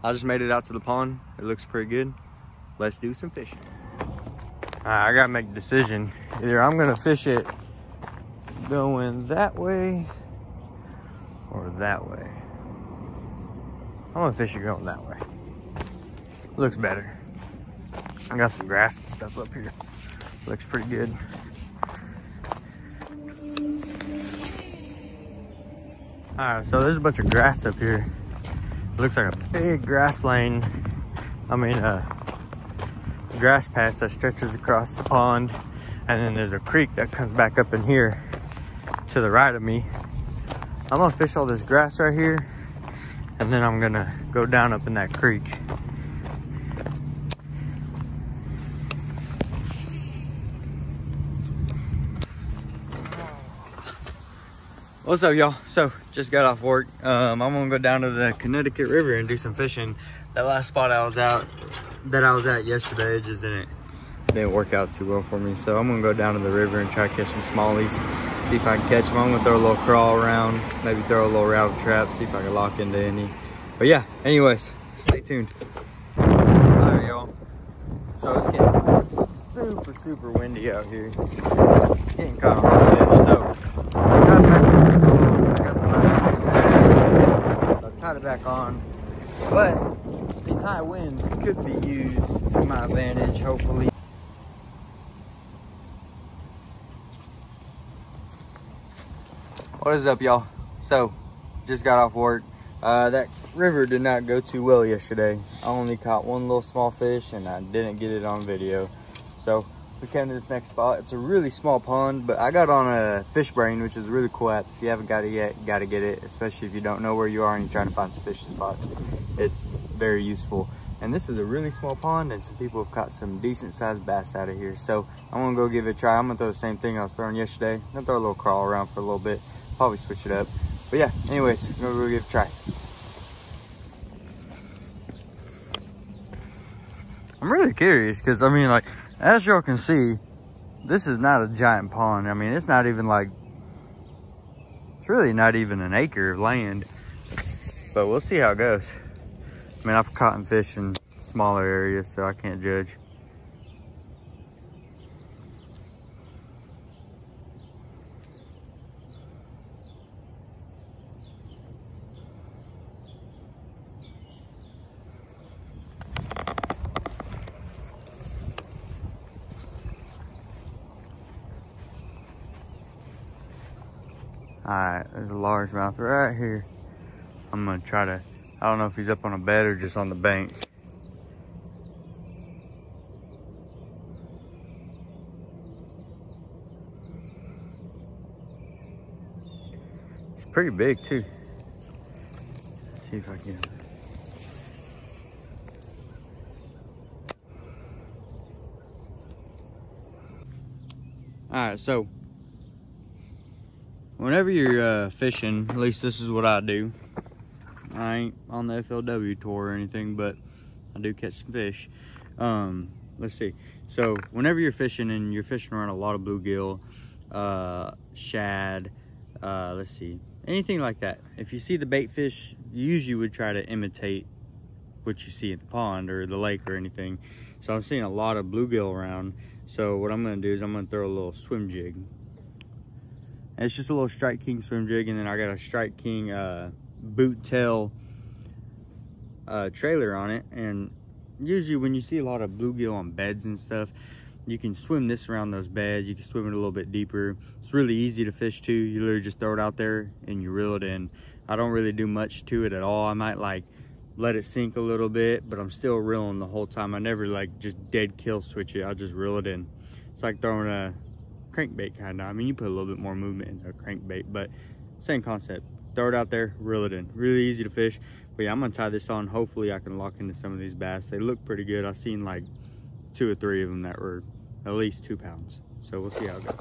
I just made it out to the pond. It looks pretty good. Let's do some fishing. I gotta make a decision. Either I'm gonna fish it going that way or that way. I'm gonna fish it going that way. Looks better. I got some grass and stuff up here. Looks pretty good. Alright, so there's a bunch of grass up here. It looks like a big grass lane. I mean, grass patch that stretches across the pond. And then there's a creek that comes back up in here to the right of me. I'm gonna fish all this grass right here. And then I'm gonna go down up in that creek. What's up, y'all? So just got off work. I'm gonna go down to the Connecticut River and do some fishing. That last spot I was at yesterday, it just didn't work out too well for me. So I'm gonna go down to the river and try to catch some smallies, see if I can catch them. I'm gonna throw a little crawl around, maybe throw a little rattle trap, see if I can lock into any. But yeah, anyways, stay tuned. All right, y'all. So it's getting super windy out here. Getting caught on the fish. So I tied it back on, but these high winds could be used to my advantage, hopefully. What is up, y'all? So just got off work. That river did not go too well yesterday. I only caught one little small fish and I didn't get it on video. So we came to this next spot. It's a really small pond, but I got on a fish brain, which is a really cool app. If you haven't got it yet, you gotta get it, especially if you don't know where you are and you're trying to find some fishing spots. It's very useful. And this is a really small pond and some people have caught some decent sized bass out of here. So I'm gonna go give it a try. I'm gonna throw the same thing I was throwing yesterday. I'm gonna throw a little crawl around for a little bit, probably switch it up. But yeah, anyways, I'm gonna go give it a try. I'm really curious because, I mean, like, as y'all can see, this is not a giant pond. I mean, it's not even like, it's really not even an acre of land. But we'll see how it goes. I mean, I've caught fish in smaller areas, so I can't judge. All right, there's a largemouth right here. I'm gonna try to, I don't know if he's up on a bed or just on the bank. He's pretty big too. Let's see if I can. All right, so whenever you're fishing, at least this is what I do. I ain't on the FLW tour or anything, but I do catch some fish. Let's see. So whenever you're fishing and you're fishing around a lot of bluegill, shad, let's see, anything like that. If you see the bait fish, you usually would try to imitate what you see at the pond or the lake or anything. So I'm seeing a lot of bluegill around. So what I'm gonna do is I'm gonna throw a little swim jig. And it's just a little Strike King swim jig, and then I got a Strike King boot tail trailer on it. And usually when you see a lot of bluegill on beds and stuff, you can swim this around those beds. You can swim it a little bit deeper. It's really easy to fish too. You literally just throw it out there and you reel it in. I don't really do much to it at all. I might like let it sink a little bit, but I'm still reeling the whole time. I never like just dead kill switch it. I'll just reel it in. It's like throwing a crankbait kind of. I mean, you put a little bit more movement into a crankbait, but same concept. Throw it out there, reel it in. Really easy to fish. But yeah, I'm gonna tie this on. Hopefully I can lock into some of these bass. They look pretty good. I've seen like 2 or 3 of them that were at least 2 pounds. So we'll see how it goes.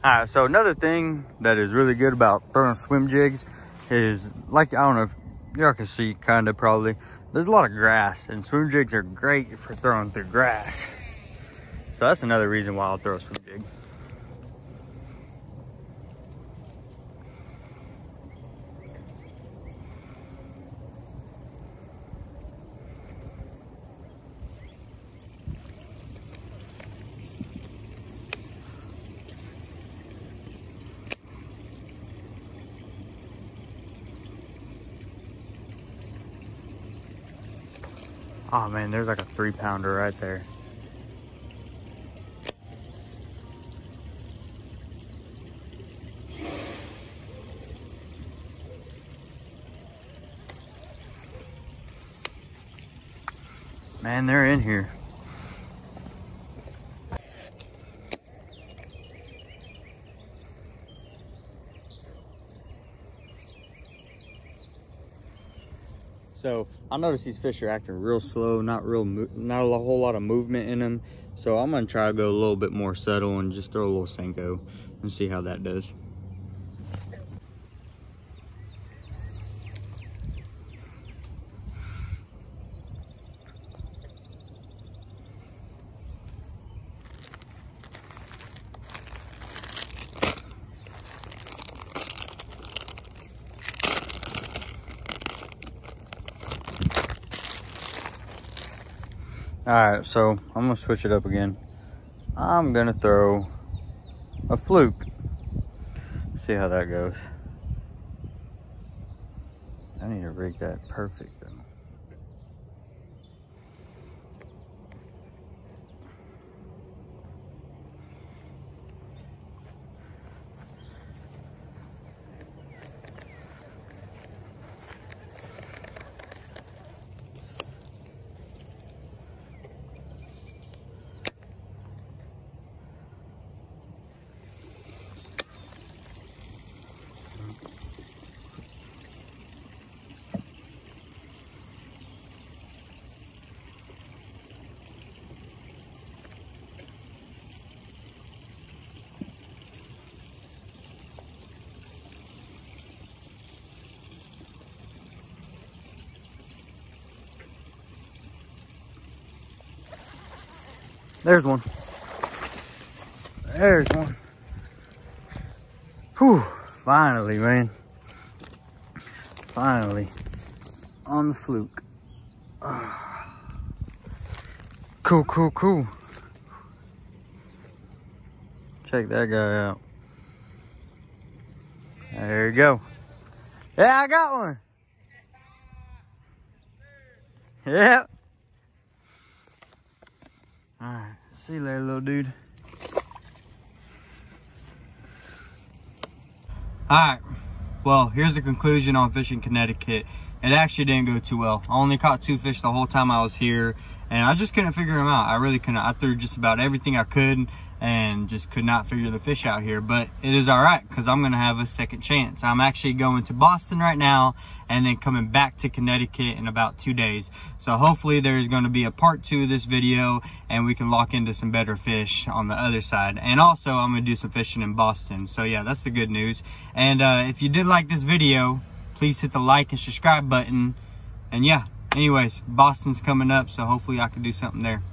All right, so another thing that is really good about throwing swim jigs is, like, I don't know if y'all can see kind of probably, there's a lot of grass, and swim jigs are great for throwing through grass. So that's another reason why I'll throw a swim jig. Oh man, there's like a 3-pounder right there. Man, they're in here. So I noticed these fish are acting real slow, not a whole lot of movement in them. So I'm gonna try to go a little bit more subtle and just throw a little Senko and see how that does. All right, so I'm gonna switch it up again. I'm gonna throw a fluke. See how that goes. I need to rig that perfect though. There's one. There's one. Whew, finally, man. Finally. On the fluke. Cool, cool, cool. Check that guy out. There you go. Yeah, I got one. Yep. All right, see you later, little dude. All right, well, here's the conclusion on fishing Connecticut. It actually didn't go too well. I only caught 2 fish the whole time I was here, and I just couldn't figure them out. I really couldn't. I threw just about everything I could and just could not figure the fish out here. But it is all right, because I'm gonna have a second chance. I'm actually going to Boston right now and then coming back to Connecticut in about 2 days. So hopefully there's gonna be a part 2 of this video and we can lock into some better fish on the other side. And also I'm gonna do some fishing in Boston. So yeah, that's the good news. And if you did like this video, please hit the like and subscribe button. And yeah, anyways, Boston's coming up, so hopefully I can do something there.